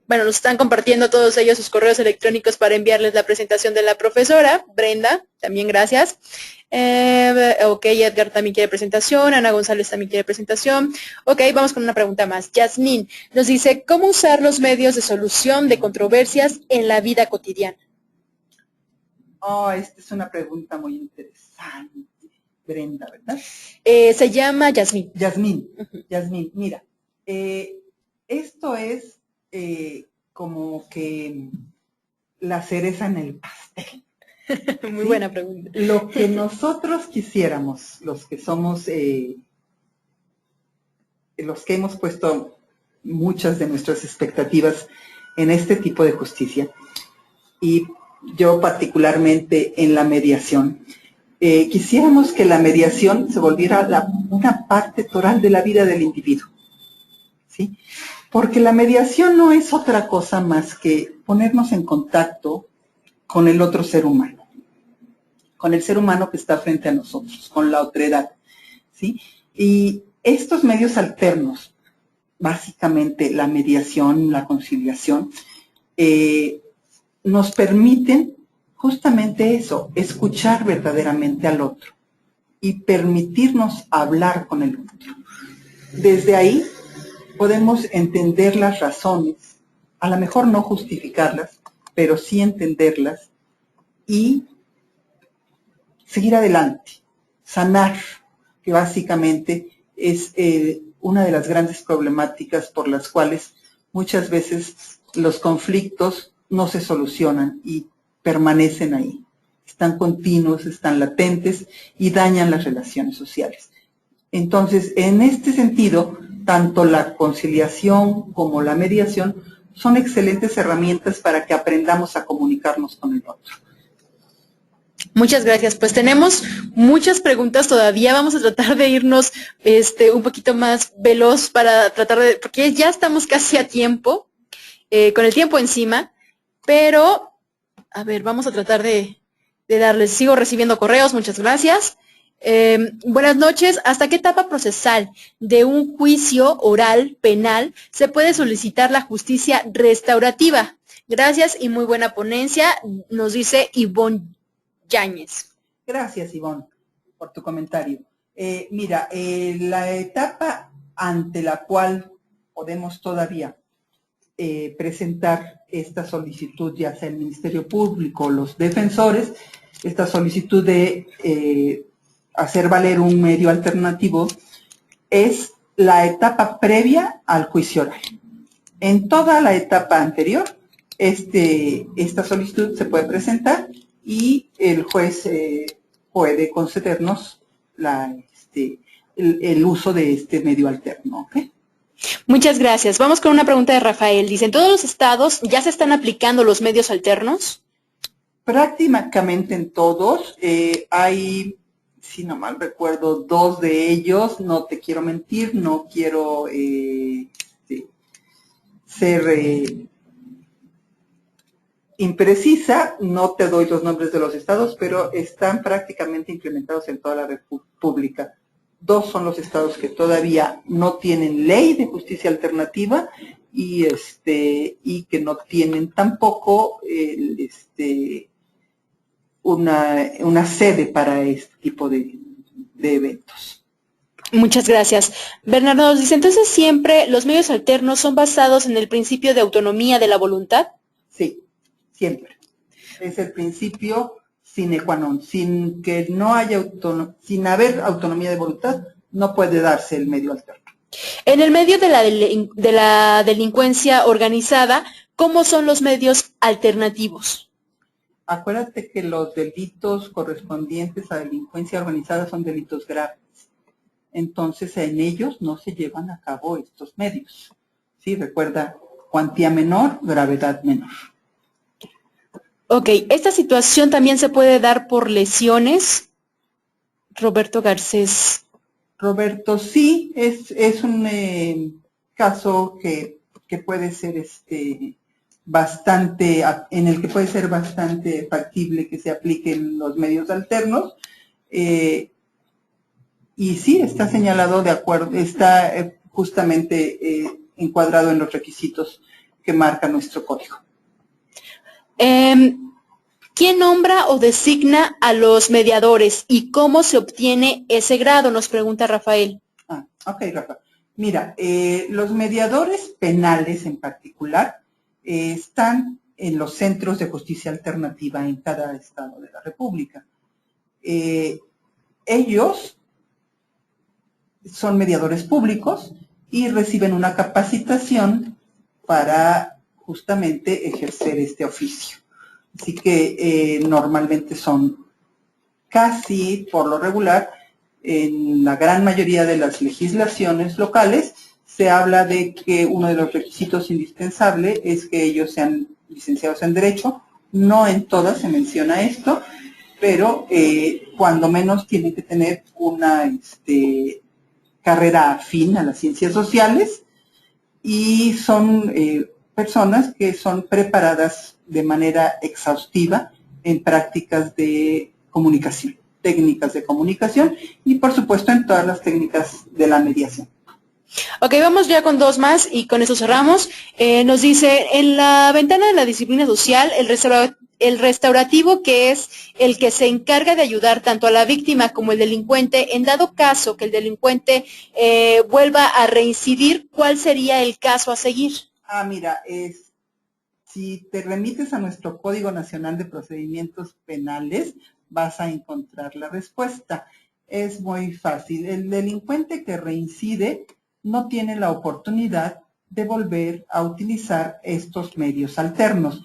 Bueno, nos están compartiendo todos ellos sus correos electrónicos para enviarles la presentación de la profesora. Brenda, también gracias. Ok, Edgar también quiere presentación, Ana González también quiere presentación. Ok, vamos con una pregunta más. Yasmín nos dice, ¿cómo usar los medios de solución de controversias en la vida cotidiana? Oh, esta es una pregunta muy interesante, Brenda, ¿verdad? Se llama Yasmín. Yasmín, Yasmín, mira, esto es como que la cereza en el pastel. Muy buena pregunta. Lo que nosotros quisiéramos, los que somos, los que hemos puesto muchas de nuestras expectativas en este tipo de justicia, y yo particularmente en la mediación, quisiéramos que la mediación se volviera una parte total de la vida del individuo, ¿sí? Porque la mediación no es otra cosa más que ponernos en contacto con el otro ser humano, con el ser humano que está frente a nosotros, con la otredad, ¿sí? Y estos medios alternos, básicamente la mediación, la conciliación, nos permiten justamente eso, escuchar verdaderamente al otro y permitirnos hablar con el otro. Desde ahí podemos entender las razones, a lo mejor no justificarlas, pero sí entenderlas y seguir adelante, sanar, que básicamente es una de las grandes problemáticas por las cuales muchas veces los conflictos no se solucionan y permanecen ahí. Están continuos, están latentes y dañan las relaciones sociales. Entonces, en este sentido, tanto la conciliación como la mediación son excelentes herramientas para que aprendamos a comunicarnos con el otro. Muchas gracias. Pues tenemos muchas preguntas todavía. Vamos a tratar de irnos un poquito más veloz para tratar de, porque ya estamos casi a tiempo, con el tiempo encima, pero, a ver, vamos a tratar de darles. Sigo recibiendo correos, muchas gracias. Buenas noches. ¿Hasta qué etapa procesal de un juicio oral penal se puede solicitar la justicia restaurativa? Gracias y muy buena ponencia, nos dice Ivonne Yáñez. Gracias, Ivonne, por tu comentario. Mira, la etapa ante la cual podemos todavía presentar esta solicitud, ya sea el Ministerio Público o los defensores, esta solicitud de hacer valer un medio alternativo, es la etapa previa al juicio oral. En toda la etapa anterior, esta solicitud se puede presentar y el juez puede concedernos el uso de este medio alterno. ¿Okay? Muchas gracias. Vamos con una pregunta de Rafael. Dice, ¿en todos los estados ya se están aplicando los medios alternos? Prácticamente en todos. Hay, si no mal recuerdo, 2 de ellos. No te quiero mentir, no quiero ser imprecisa, no te doy los nombres de los estados, pero están prácticamente implementados en toda la República. 2 son los estados que todavía no tienen ley de justicia alternativa y que no tienen tampoco una sede para este tipo de eventos. Muchas gracias. Bernardo nos dice, entonces siempre los medios alternos son basados en el principio de autonomía de la voluntad. Sí, siempre. Es el principio sine qua non. Sin que no haya sin haber autonomía de voluntad, no puede darse el medio alterno. En el medio de la delincuencia organizada, ¿cómo son los medios alternativos? Acuérdate que los delitos correspondientes a delincuencia organizada son delitos graves. Entonces, en ellos no se llevan a cabo estos medios. Sí, recuerda, cuantía menor, gravedad menor. Ok, ¿esta situación también se puede dar por lesiones? Roberto Garcés. Roberto, sí, es un caso que puede ser bastante, en el que puede ser bastante factible que se apliquen los medios alternos. Y sí, está señalado de acuerdo, está justamente encuadrado en los requisitos que marca nuestro código. ¿Quién nombra o designa a los mediadores y cómo se obtiene ese grado? Nos pregunta Rafael. Ok, Rafa. Mira, los mediadores penales en particular están en los centros de justicia alternativa en cada estado de la República. Ellos son mediadores públicos y reciben una capacitación para justamente ejercer este oficio. Así que normalmente son casi, por lo regular, en la gran mayoría de las legislaciones locales, se habla de que uno de los requisitos indispensables es que ellos sean licenciados en Derecho. No en todas se menciona esto, pero cuando menos tienen que tener una carrera afín a las ciencias sociales y son personas que son preparadas de manera exhaustiva en prácticas de comunicación, técnicas de comunicación y por supuesto en todas las técnicas de la mediación. Ok, vamos ya con dos más y con eso cerramos. Nos dice, en la ventana de la disciplina social, el restaurativo, que es el que se encarga de ayudar tanto a la víctima como el delincuente, en dado caso que el delincuente vuelva a reincidir, ¿cuál sería el caso a seguir? Mira, si te remites a nuestro Código Nacional de Procedimientos Penales, vas a encontrar la respuesta. Es muy fácil. El delincuente que reincide no tiene la oportunidad de volver a utilizar estos medios alternos.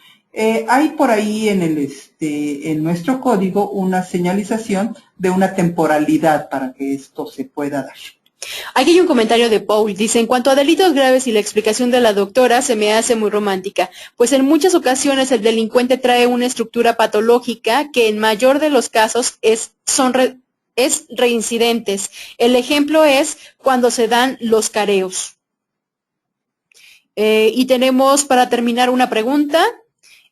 Hay por ahí en nuestro código una señalización de una temporalidad para que esto se pueda dar. Aquí hay un comentario de Paul, dice, en cuanto a delitos graves y la explicación de la doctora se me hace muy romántica, pues en muchas ocasiones el delincuente trae una estructura patológica que en mayor de los casos es reincidentes. El ejemplo es cuando se dan los careos. Y tenemos para terminar una pregunta.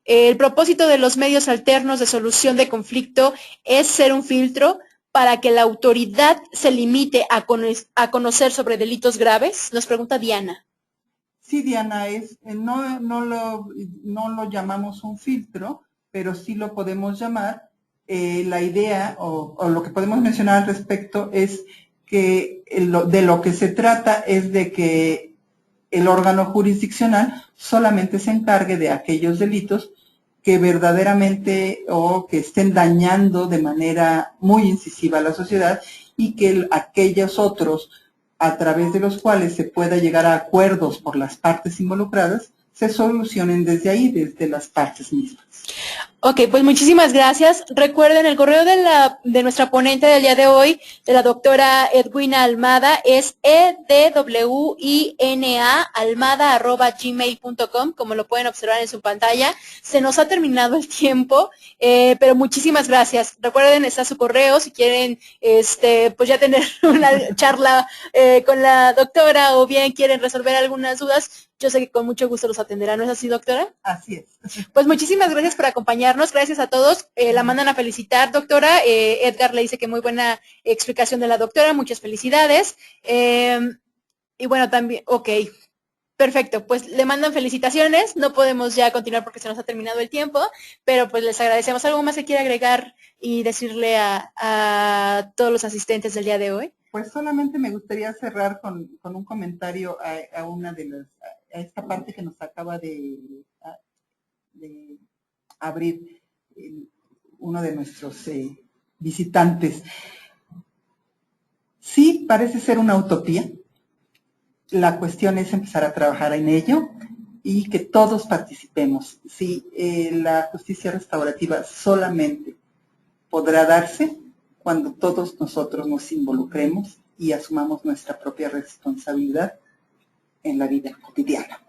El propósito de los medios alternos de solución de conflicto es ser un filtro para que la autoridad se limite a conocer sobre delitos graves? Nos pregunta Diana. Sí, Diana, no lo llamamos un filtro, pero sí lo podemos llamar. La idea o lo que podemos mencionar al respecto es que de lo que se trata es de que el órgano jurisdiccional solamente se encargue de aquellos delitos que verdaderamente o que estén dañando de manera muy incisiva a la sociedad y que aquellos otros a través de los cuales se pueda llegar a acuerdos por las partes involucradas se solucionen desde ahí, desde las partes mismas. Ok, pues muchísimas gracias. Recuerden, el correo de nuestra ponente del día de hoy, de la doctora Edwina Almada, es edwina@gmail.com, como lo pueden observar en su pantalla. Se nos ha terminado el tiempo, pero muchísimas gracias. Recuerden, está su correo, si quieren pues ya tener una charla con la doctora o bien quieren resolver algunas dudas, yo sé que con mucho gusto los atenderá. ¿No es así, doctora? Así es. Pues muchísimas gracias por acompañarnos. Gracias a todos. La mandan a felicitar, doctora. Edgar le dice que muy buena explicación de la doctora. Muchas felicidades. Y bueno, también, ok. Perfecto, pues le mandan felicitaciones. No podemos ya continuar porque se nos ha terminado el tiempo, pero pues les agradecemos. ¿Algo más que quiera agregar y decirle a todos los asistentes del día de hoy? Pues solamente me gustaría cerrar con un comentario a esta parte que nos acaba de abrir uno de nuestros visitantes. Sí, parece ser una utopía. La cuestión es empezar a trabajar en ello y que todos participemos. Sí, la justicia restaurativa solamente podrá darse cuando todos nosotros nos involucremos y asumamos nuestra propia responsabilidad en la vida cotidiana.